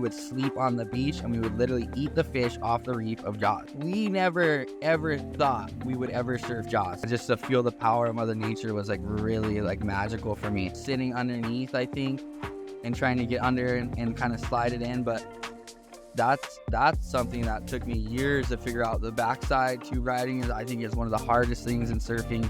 would sleep on the beach and we would literally eat the fish off the reef of Jaws. We never ever thought we would ever surf Jaws. Just to feel the power of Mother Nature was like really like magical for me. Sitting underneath, I think, and trying to get under and kind of slide it in, but that's something that took me years to figure out. The backside tube riding is, I think, is one of the hardest things in surfing.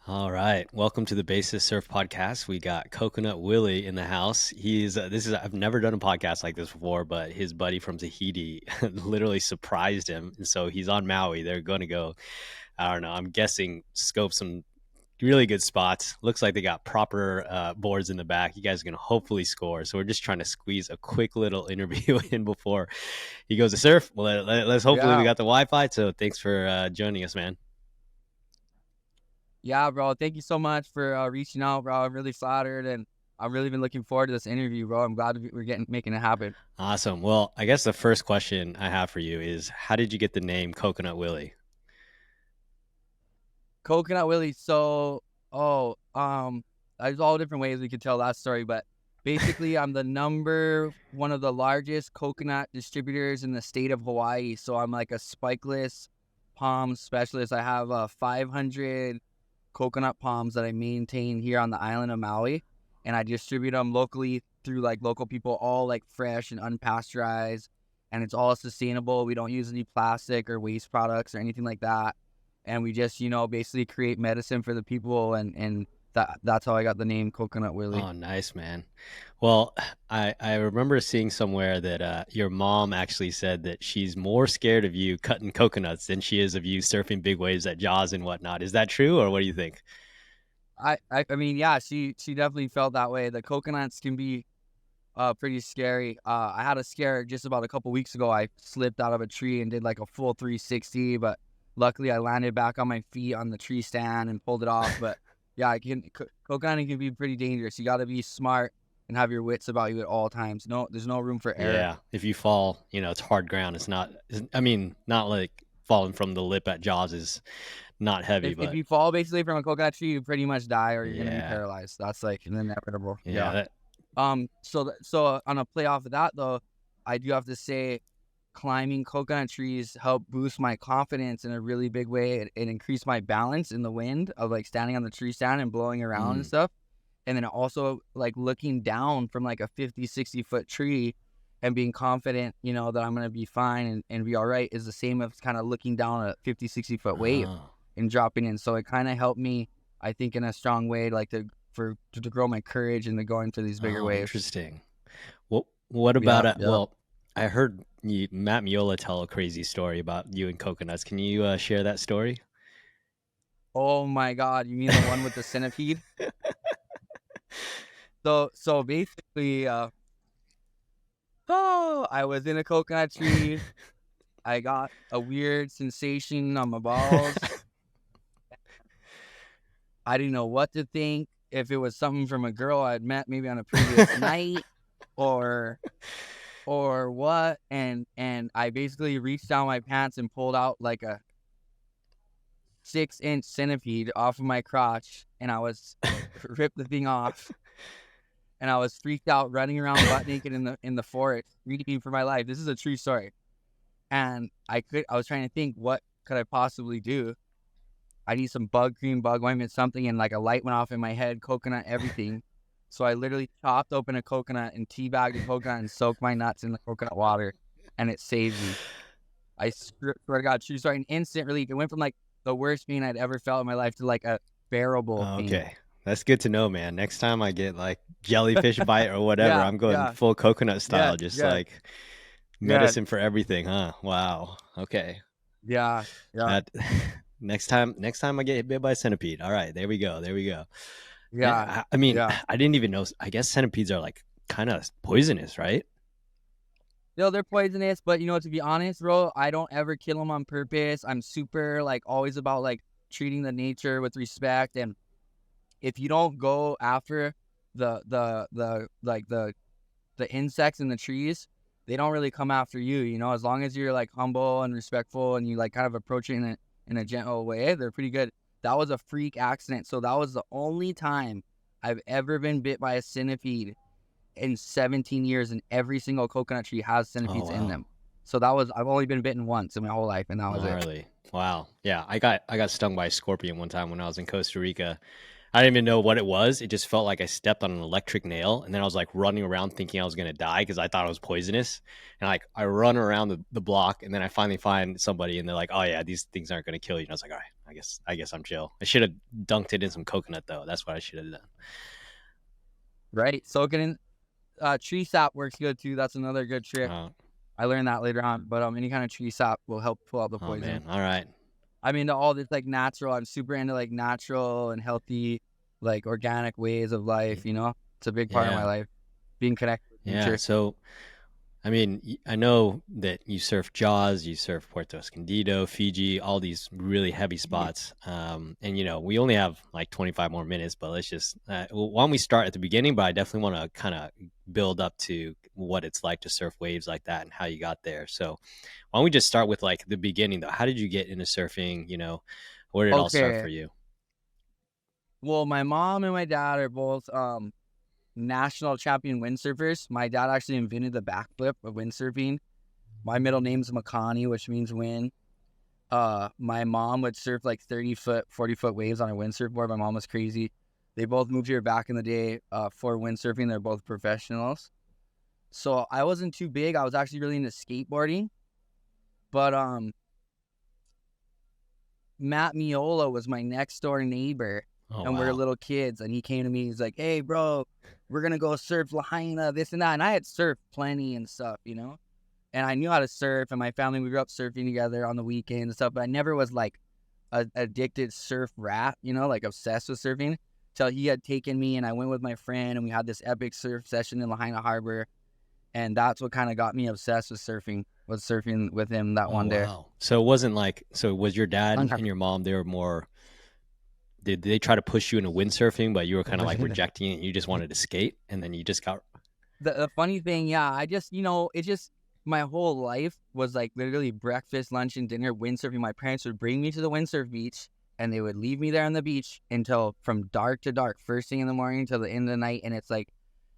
All right, welcome to the Basis Surf Podcast. We got Coconut Willie in the house. He's I've never done a podcast like this before, but his buddy from Tahiti literally surprised him, and so he's on Maui. They're going to go, I don't know, I'm guessing scope some really good spots. Looks like they got proper boards in the back. You guys are going to hopefully score. So we're just trying to squeeze a quick little interview in before he goes to surf. Well, let's hopefully we got the Wi-Fi. So thanks for joining us, man. Yeah, bro. Thank you so much for reaching out, bro. I'm really flattered, and I've really been looking forward to this interview, bro. I'm glad we're making it happen. Awesome. Well, I guess the first question I have for you is, how did you get the name Coconut Willie? Coconut Willie. So, there's all different ways we could tell that story, but basically, I'm one of the largest coconut distributors in the state of Hawaii. So I'm like a spikeless palm specialist. I have 500 coconut palms that I maintain here on the island of Maui, and I distribute them locally through like local people, all like fresh and unpasteurized, and it's all sustainable. We don't use any plastic or waste products or anything like that, and we just basically create medicine for the people, and that's how I got the name Coconut Willie. Oh, nice, man. Well, I remember seeing somewhere that your mom actually said that she's more scared of you cutting coconuts than she is of you surfing big waves at Jaws and whatnot. Is that true, or what do you think? I mean, yeah, she definitely felt that way. The coconuts can be pretty scary. I had a scare just about a couple weeks ago. I slipped out of a tree and did like a full 360, but luckily I landed back on my feet on the tree stand and pulled it off. But yeah, coconut can be pretty dangerous. You got to be smart and have your wits about you at all times. There's no room for error. Yeah, if you fall, it's hard ground. It's not, not like falling from the lip at Jaws is not heavy. If you fall basically from a coconut tree, you pretty much die or you're going to be paralyzed. That's like inevitable. Yeah. So on a play off of that, though, I do have to say, climbing coconut trees helped boost my confidence in a really big way. It increased my balance in the wind of like standing on the tree stand and blowing around and stuff. And then also like looking down from like a 50-60 foot tree and being confident, that I'm going to be fine and be all right is the same as kind of looking down a 50-60 foot wave and dropping in. So it kind of helped me, I think, in a strong way, like to grow my courage and to go into these bigger waves. Interesting. What about well, I heard Matt Miola tell a crazy story about you and coconuts. Can you share that story? Oh my God, you mean the one with the centipede? So basically, I was in a coconut tree. I got a weird sensation on my balls. I didn't know what to think. If it was something from a girl I'd met maybe on a previous night or what, and I basically reached down my pants and pulled out like a 6-inch centipede off of my crotch, and I was ripped the thing off, and I was freaked out, running around butt naked in the forest, reading for my life. This is a true story, and I was trying to think, what could I possibly do? I need some bug cream, bug ointment, something, and like a light went off in my head, coconut, everything. So I literally chopped open a coconut and teabagged a coconut and soaked my nuts in the coconut water, and it saved me. I swear to God, true story, an instant relief. It went from like the worst pain I'd ever felt in my life to like a bearable pain. Okay, that's good to know, man. Next time I get like jellyfish bite or whatever, I'm going full coconut style, like medicine for everything, huh? Wow. Okay. Yeah. Next time I get bit by a centipede. All right, there we go. Yeah. I didn't even know. I guess centipedes are like kind of poisonous, right? They're poisonous, but to be honest, bro, I don't ever kill them on purpose. I'm super like always about like treating the nature with respect, and if you don't go after the insects in the trees, they don't really come after you. As long as you're like humble and respectful and you like kind of approach it in a gentle way, they're pretty good. That was a freak accident. So that was the only time I've ever been bit by a centipede. in 17 years, and every single coconut tree has Oh centipedes in wow. them. So I've only been bitten once in my whole life, and that was it. Gnarly. Wow. Yeah, I got stung by a scorpion one time when I was in Costa Rica. I didn't even know what it was. It just felt like I stepped on an electric nail, and then I was like running around thinking I was gonna die because I thought it was poisonous. And like I run around the block, and then I finally find somebody, and they're like, "Oh yeah, these things aren't gonna kill you." And I was like, "All right, I guess I'm chill." I should have dunked it in some coconut though. That's what I should have done. Right? Soaking in tree sap works good too. That's another good trick. Uh, I learned that later on, but any kind of tree sap will help pull out the oh poison. man. All right. I'm into all this like natural. I'm super into like natural and healthy, like organic ways of life. You know, it's a big part of my Yeah. life. Being connected with Yeah. nature. So I mean, I know that you surf Jaws, you surf Puerto Escondido, Fiji, all these really heavy spots. And we only have like 25 more minutes, but let's just why don't we start at the beginning? But I definitely want to kind of build up to what it's like to surf waves like that and how you got there. So why don't we just start with like the beginning though? How did you get into surfing? Where did it all start for Okay. you? Well, my mom and my dad are both national champion windsurfers. My dad actually invented the backflip of windsurfing. My middle name's Makani, which means wind. My mom would surf like 30-foot, 40-foot waves on a windsurf board. My mom was crazy. They both moved here back in the day for windsurfing. They're both professionals. So I wasn't too big. I was actually really into skateboarding. But Matt Miola was my next door neighbor. Oh, And we're wow. little kids. And he came to me. He's like, hey, bro, we're going to go surf Lahaina, this and that. And I had surfed plenty and stuff, And I knew how to surf. And my family, we grew up surfing together on the weekends and stuff. But I never was like a addicted surf rat, like obsessed with surfing. Till he had taken me and I went with my friend. And we had this epic surf session in Lahaina Harbor. And that's what kind of got me obsessed with surfing, was surfing with him that Oh, one day. wow. So it wasn't like, so was your dad and your mom, they were more, did they try to push you into windsurfing, but you were kind of like rejecting it? You just wanted to skate, and then you just got. The funny thing, yeah, I just, it just, my whole life was like literally breakfast, lunch, and dinner windsurfing. My parents would bring me to the windsurf beach, and they would leave me there on the beach until from dark to dark, first thing in the morning till the end of the night. And it's like,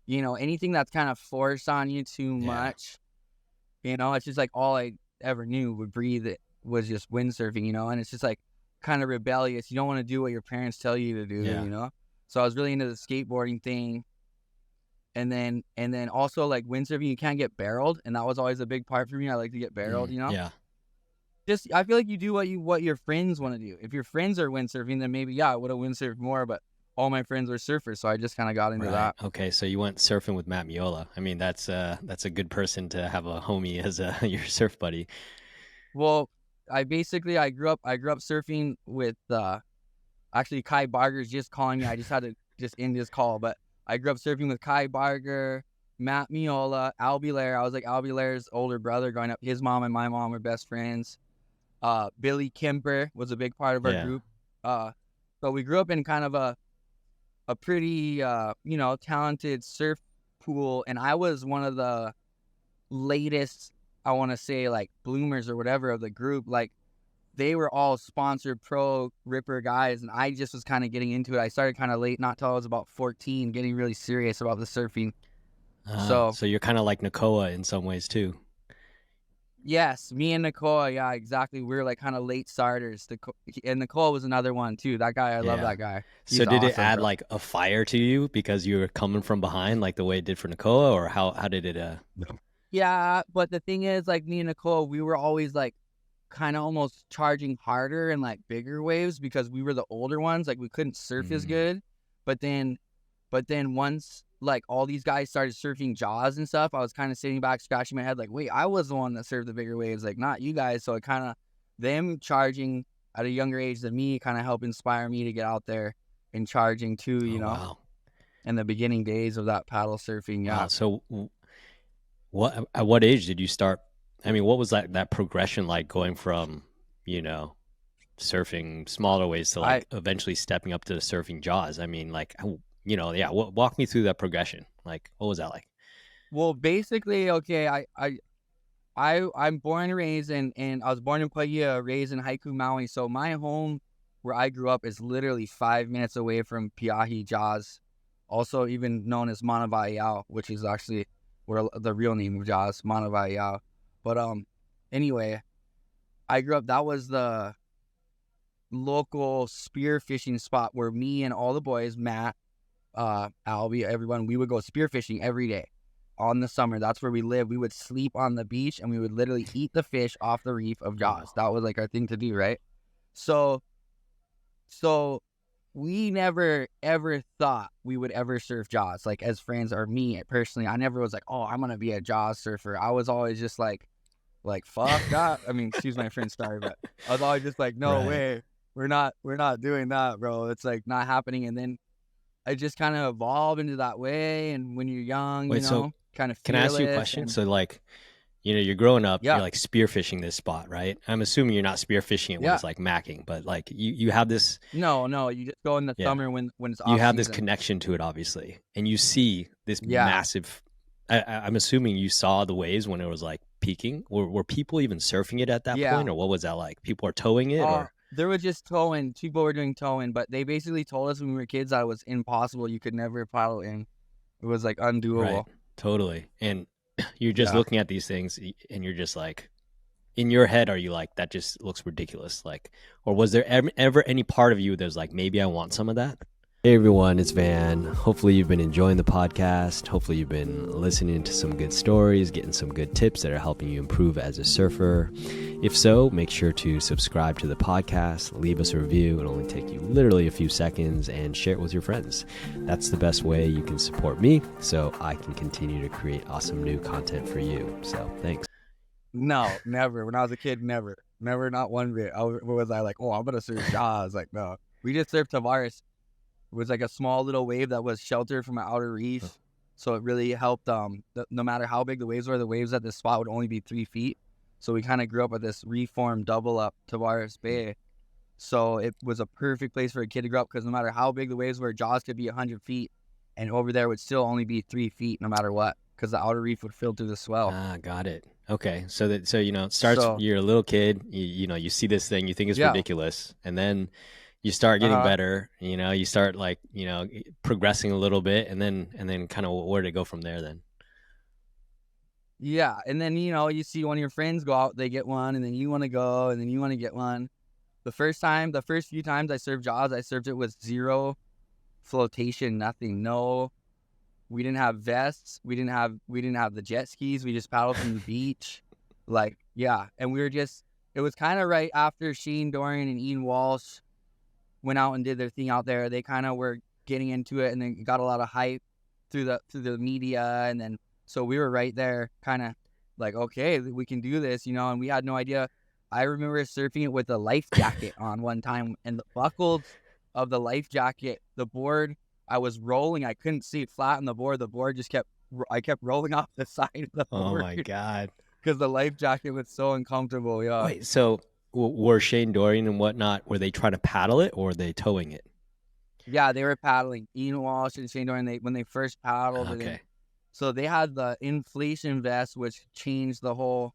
anything that's kind of forced on you too much, it's just like all I ever knew would breathe it was just windsurfing, and it's just like kind of rebellious. You don't want to do what your parents tell you to do, So I was really into the skateboarding thing. And then also like windsurfing, you can't get barreled, and that was always a big part for me. I like to get barreled, Yeah. Just I feel like you do what your friends want to do. If your friends are windsurfing, then maybe I would have windsurfed more. But all my friends were surfers, so I just kind of got into that. Okay, so you went surfing with Matt Miola. I mean, that's a good person to have a homie as your surf buddy. Well, I grew up surfing with actually Kai Barger's just calling me. I just had to just end this call, but I grew up surfing with Kai Barger, Matt Miola, Albie Lair. I was like Albie Lair's older brother growing up. His mom and my mom were best friends. Billy Kemper was a big part of our group. So we grew up in kind of a pretty talented surf pool, and I was one of the latest, I want to say, like bloomers or whatever of the group. Like they were all sponsored pro ripper guys, and I just was kind of getting into it. I started kind of late, not till I was about 14, getting really serious about the surfing. So you're kind of like Nakoa in some ways too. Yes, me and Nicole, yeah, exactly. We were like kind of late starters. And Nicole was another one too. That guy, I love that guy. He's so did it awesome, add bro. like a fire to you because you were coming from behind, like the way it did for Nakoa, or how did it? Yeah, but the thing is, like me and Nicole, we were always like kind of almost charging harder and like bigger waves because we were the older ones. Like we couldn't surf as good. But then once like all these guys started surfing Jaws and stuff, I was kind of sitting back scratching my head like, wait, I was the one that surfed the bigger waves, like not you guys. So it kind of, them charging at a younger age than me kind of helped inspire me to get out there and charging too, Wow. in the beginning days of that paddle surfing. Yeah. Wow. So at what age did you start? I mean, what was that progression like, going from, surfing smaller waves to like eventually stepping up to surfing Jaws? I mean, like, walk me through that progression. Like, what was that like? Well, basically, okay, I'm born and raised and I was born in Paia, raised in Haiku, Maui. So my home where I grew up is literally 5 minutes away from Piahi Jaws. also even known as Manavayao, which is actually where the real name of Jaws, Manavayao. But anyway, I grew up. That was the local spear fishing spot where me and all the boys, Matt, Albie, everyone, we would go spear fishing every day on the summer. That's where we lived. We would sleep on the beach and we would literally eat the fish off the reef of Jaws. That was like our thing to do, right? So we never ever thought we would ever surf Jaws, like as friends, or me personally. I never was like, oh, I'm gonna be a Jaws surfer. I was always just like fuck that. I mean, excuse my friend's story, but I was always just like, no Right. way, we're not doing that, bro. It's like not happening. And then I just kind of evolve into that way. And when you're young, Wait, so kind of can I ask you a fearless. question? And So like, you're growing up, yeah, you're like spearfishing this spot, right? I'm assuming you're not spearfishing it when yeah, it's like macking, but like you have this, no, you just go in the yeah, summer when it's you off have this season. connection to it, obviously, and you see this Yeah, massive. I'm assuming you saw the waves when it was like peaking. Were people even surfing it at that yeah. point, or what was that like? People are towing it, or There was just towing. People were doing towing, but they basically told us when we were kids that it was impossible. You could never paddle in. It was like right? undoable. Totally. And you're just Yeah. looking at these things, and you're just like, in your head, are you like, that just looks ridiculous? Like, or was there ever any part of you that was like, maybe I want some of that? Hey everyone, it's Van. Hopefully you've been enjoying the podcast. Hopefully you've been listening to some good stories, getting some good tips that are helping you improve as a surfer. If so, make sure to subscribe to the podcast, leave us a review. It'll only take you literally a few seconds, and share it with your friends. That's the best way you can support me so I can continue to create awesome new content for you. So thanks. No, never. When I was a kid, never, not one bit. Was I like, oh, I'm gonna surf Jaws? Like, no. We just surfed Tavares. It was like a small little wave that was sheltered from an outer reef, so it really helped. No matter how big the waves were, the waves at this spot would only be 3 feet. So we kind of grew up at this reformed double up Tavares Bay. So it was a perfect place for a kid to grow up because no matter how big the waves were, Jaws could be 100 feet, and over there would still only be 3 feet no matter what, because the outer reef would filter the swell. Ah, got it. Okay, so it starts. So You're a little kid. You see this thing, you think it's yeah, ridiculous, and then you start getting better. You start like progressing a little bit, and then kind of where to go from there. Then yeah, and then you see one of your friends go out, they get one, and then you want to go, and then you want to get one. The first few times I surfed Jaws, I surfed it with zero flotation, nothing. No, we didn't have vests. We didn't have the jet skis. We just paddled from the beach. Like, yeah. And it was kind of right after Shane Dorian and Ian Walsh went out and did their thing out there. They kind of were getting into it, and then got a lot of hype through the media. And then, so we were right there kind of like, okay, we can do this, and we had no idea. I remember surfing it with a life jacket on one time, and the buckles of the life jacket, the board, I was rolling. I couldn't see it flat on the board. The board just I kept rolling off the side of the board. oh my god, because the life jacket was so uncomfortable. Yeah. wait. So were Shane Dorian and whatnot? Were they trying to paddle it, or were they towing it? Yeah, they were paddling. Ian Walsh and Shane Dorian, when they first paddled. Okay. So they had the inflation vest, which changed the whole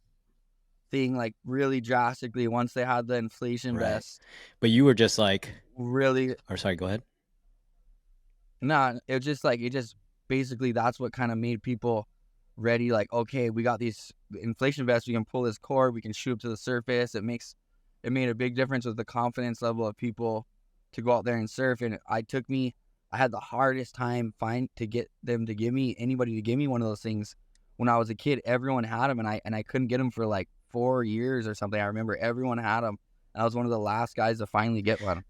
thing like really drastically once they had the inflation vest. But you were just like really. Or sorry, go ahead. Nah, it just basically that's what kind of made people ready. Like, okay, we got these inflation vests. We can pull this cord. We can shoot up to the surface. It made a big difference with the confidence level of people to go out there and surf. And I had the hardest time to get anybody to give me one of those things. When I was a kid, everyone had them, and I couldn't get them for like 4 years or something. I remember everyone had them. And I was one of the last guys to finally get one.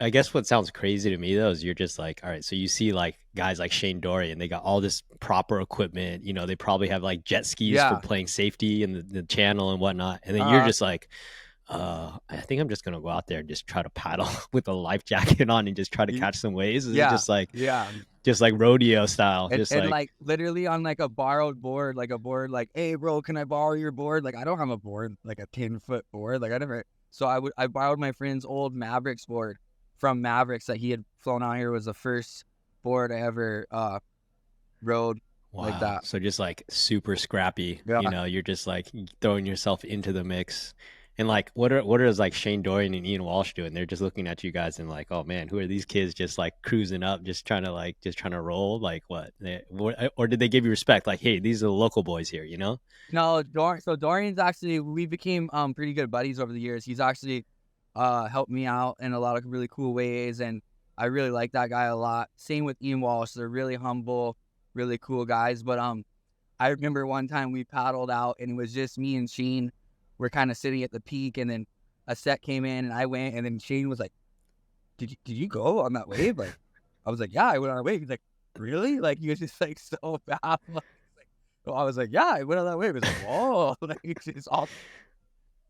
I guess what sounds crazy to me though is you're just like, all right, so you see like guys like Shane Dorian, they got all this proper equipment, they probably have like jet skis for playing safety in the channel and whatnot, and then you're just like, I think I'm just gonna go out there and just try to paddle with a life jacket on and just try to catch some waves. Just like rodeo style, and like literally on like a borrowed board, like a board, like, hey bro, can I borrow your board? Like, I don't have a board, like a 10-foot board, like so I borrowed my friend's old Mavericks board from Mavericks that he had flown out here. It was the first board I ever rode. Wow. Like that. So just like super scrappy, you're just like throwing yourself into the mix. And like, what are like Shane Dorian and Ian Walsh doing? They're just looking at you guys and like, oh man, who are these kids just like cruising up, just trying to roll? Like or did they give you respect? Like, hey, these are the local boys here, you know? No, so Dorian's actually, we became pretty good buddies over the years. He's actually helped me out in a lot of really cool ways, and I really like that guy a lot. Same with Ian Walsh. They're really humble, really cool guys. But I remember one time we paddled out and it was just me and Shane. We're kind of sitting at the peak, and then a set came in and I went, and then Shane was like, did you go on that wave? Like, I was like, yeah, I went on a wave. He's like, really? Like, he was just like so baffled. So I was like, yeah, I went on that wave. It's like, whoa, like it's all.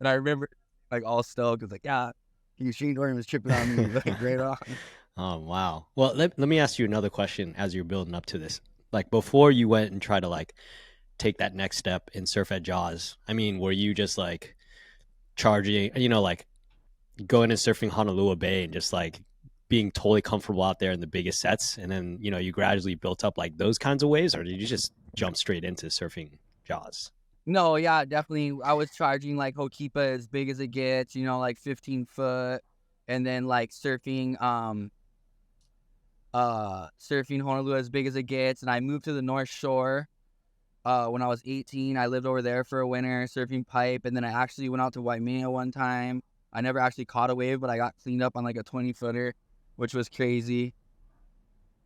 And I remember like all stoked. It's like, yeah, Shane Dorian was tripping on me. Like, great on. Oh wow. Well, let me ask you another question as you're building up to this. Like before you went and try to like take that next step in surf at Jaws, I mean, were you just like charging, like going and surfing Honolulu Bay and just like being totally comfortable out there in the biggest sets, and then you gradually built up like those kinds of waves, or did you just jump straight into surfing Jaws? No, yeah, definitely. I was charging like Hokipa as big as it gets, like 15 foot, and then like surfing Honolulu as big as it gets. And I moved to the North Shore when I was 18. I lived over there for a winter surfing pipe, and then I actually went out to Waimea one time. I never actually caught a wave, but I got cleaned up on like a 20-footer, which was crazy.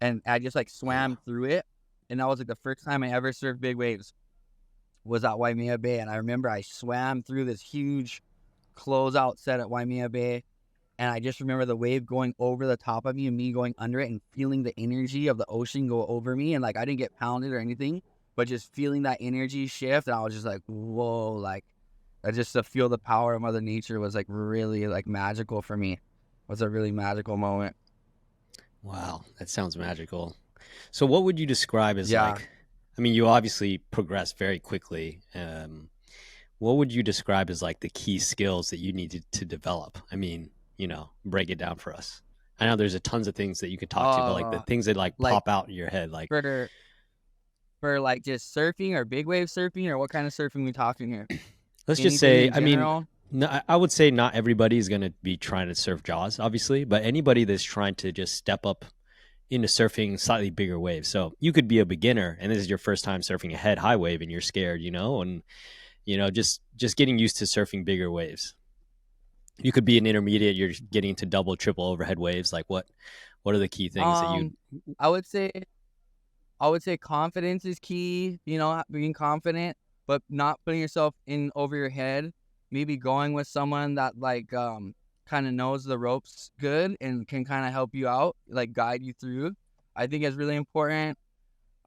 And I just like swam through it, and that was like the first time I ever surfed big waves was at Waimea Bay. And I remember I swam through this huge closeout set at Waimea Bay, and I just remember the wave going over the top of me and me going under it and feeling the energy of the ocean go over me. And like I didn't get pounded or anything, but just feeling that energy shift, and I was just like, whoa, like I just to feel the power of Mother Nature was like really like magical for me. It was a really magical moment. Wow, that sounds magical. So what would you describe as Yeah. like, I mean, you obviously progressed very quickly. What would you describe as like the key skills that you needed to develop? I mean, break it down for us. I know there's a tons of things that you could talk to, but like the things that like Like pop out in your head, like for like just surfing or big wave surfing, or what kind of surfing we talking here? let's just say, I mean, no, I would say not everybody is going to be trying to surf Jaws, obviously, but anybody that's trying to just step up into surfing slightly bigger waves. So you could be a beginner and this is your first time surfing a head high wave and you're scared, and just getting used to surfing bigger waves. You could be an intermediate, you're getting to double, triple overhead waves. Like what are the key things that you I would say confidence is key, being confident, but not putting yourself in over your head. Maybe going with someone that like kind of knows the ropes good and can kind of help you out, like guide you through. I think is really important.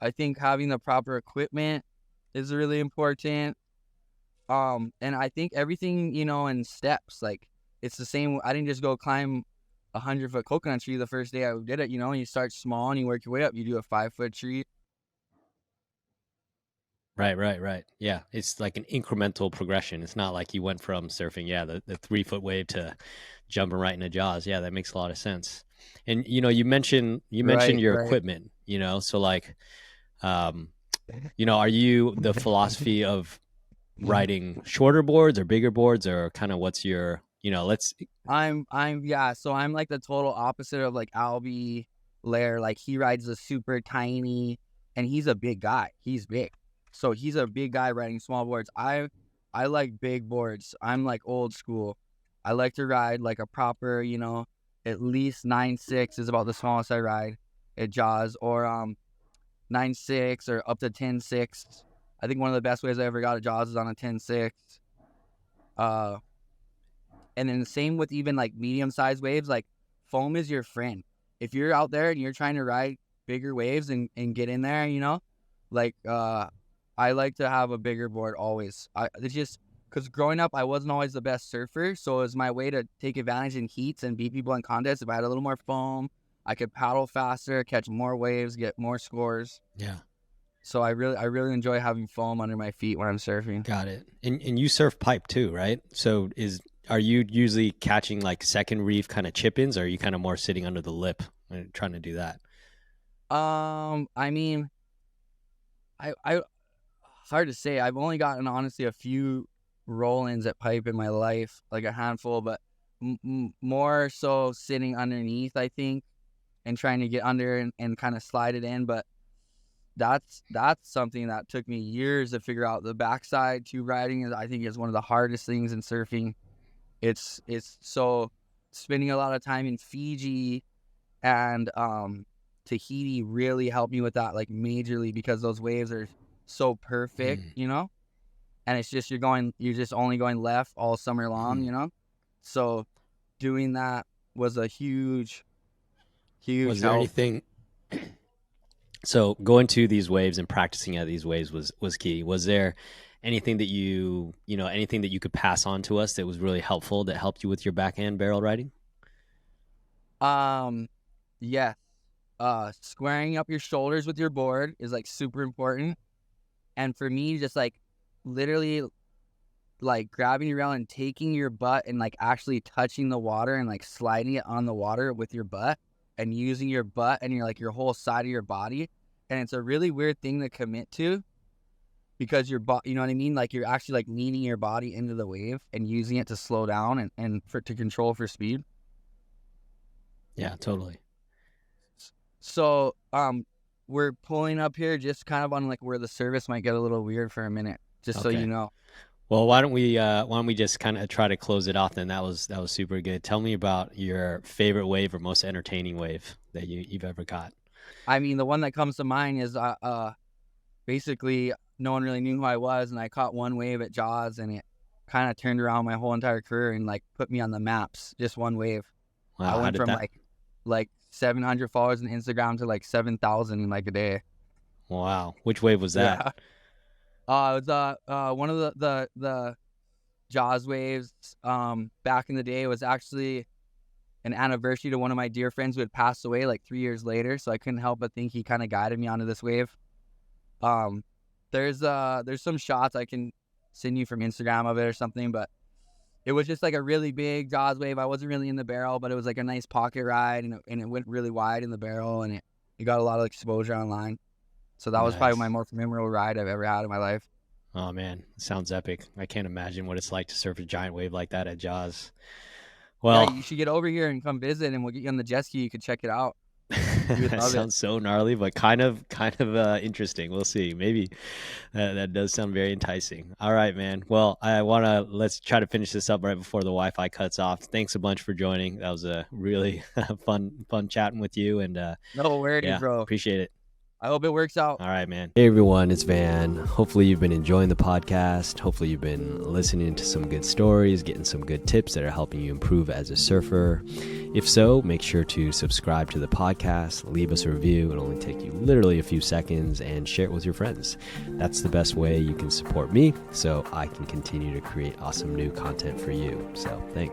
I think having the proper equipment is really important. And I think everything, in steps, like it's the same. I didn't just go climb 100-foot coconut tree the first day I did it. You start small and you work your way up. You do a 5-foot tree. Right. Yeah, it's like an incremental progression. It's not like you went from surfing, the 3-foot wave to jumping right into Jaws. Yeah, that makes a lot of sense. And you mentioned your Right. equipment. So like, are you the philosophy of riding shorter boards or bigger boards, or kind of what's your let's Yeah, so I'm like the total opposite of like Albie Lair. Like he rides a super tiny, and he's a big guy. He's big. So he's a big guy riding small boards. I like big boards. I'm like old school. I like to ride like a proper, at least 9.6 is about the smallest I ride at Jaws, or 9.6 or up to 10.6. I think one of the best ways I ever got at Jaws is on a 10.6. And then the same with even like medium-sized waves. Like foam is your friend. If you're out there and you're trying to ride bigger waves and get in there, like I like to have a bigger board always. It's just because growing up I wasn't always the best surfer, so it was my way to take advantage in heats and beat people in contests. If I had a little more foam, I could paddle faster, catch more waves, get more scores. Yeah. So I really enjoy having foam under my feet when I'm surfing. Got it. And you surf pipe too, right? So are you usually catching like second reef kind of chip-ins, or are you kind of more sitting under the lip and trying to do that? I mean, I hard to say. I've only gotten honestly a few roll-ins at pipe in my life, like a handful, but more so sitting underneath, I think, and trying to get under and kind of slide it in. But that's something that took me years to figure out. The backside tube riding is, I think, is one of the hardest things in surfing. It's so spending a lot of time in Fiji and Tahiti really helped me with that, like majorly, because those waves are so perfect, you know, and it's just you're just only going left all summer long, you know. So doing that was a huge Was there help. anything? So going to these waves and practicing at these waves was key. Was there anything that anything that you could pass on to us that was really helpful, that helped you with your backhand barrel riding? Yeah. Squaring up your shoulders with your board is like super important. And for me, just like literally like grabbing your rail and taking your butt and like actually touching the water and like sliding it on the water with your butt and using your butt and your whole side of your body. And it's a really weird thing to commit to, because your you know what I mean? Like you're actually like leaning your body into the wave and using it to slow down and to control for speed. Yeah, totally. So we're pulling up here just kind of on like where the service might get a little weird for a minute, just so you know. Well, why don't we just kind of try to close it off then? That was super good. Tell me about your favorite wave or most entertaining wave that you've ever caught. I mean, the one that comes to mind is basically no one really knew who I was, and I caught one wave at Jaws, and it kind of turned around my whole entire career and like put me on the maps. Just one wave. Wow, I went from like 700 followers on Instagram to like 7,000 in like a day. Wow, which wave was that? Yeah. It was one of the Jaws waves. Back in the day, it was actually an anniversary to one of my dear friends who had passed away like 3 years later. So I couldn't help but think he kind of guided me onto this wave. There's some shots I can send you from Instagram of it or something, but it was just like a really big Jaws wave. I wasn't really in the barrel, but it was like a nice pocket ride, and it went really wide in the barrel, and it got a lot of exposure online. So that was probably my most memorable ride I've ever had in my life. Oh man, sounds epic. I can't imagine what it's like to surf a giant wave like that at Jaws. Well, yeah, you should get over here and come visit, and we'll get you on the jet ski. You could check it out. That sounds so gnarly, but kind of interesting. We'll see. Maybe that does sound very enticing. All right, man. Well, let's try to finish this up right before the Wi-Fi cuts off. Thanks a bunch for joining. That was a really fun chatting with you, and no worries, bro. Appreciate it. I hope it works out. All right, man. Hey, everyone. It's Van. Hopefully you've been enjoying the podcast. Hopefully you've been listening to some good stories, getting some good tips that are helping you improve as a surfer. If so, make sure to subscribe to the podcast, leave us a review. It'll only take you literally a few seconds, and share it with your friends. That's the best way you can support me, so I can continue to create awesome new content for you. So thanks.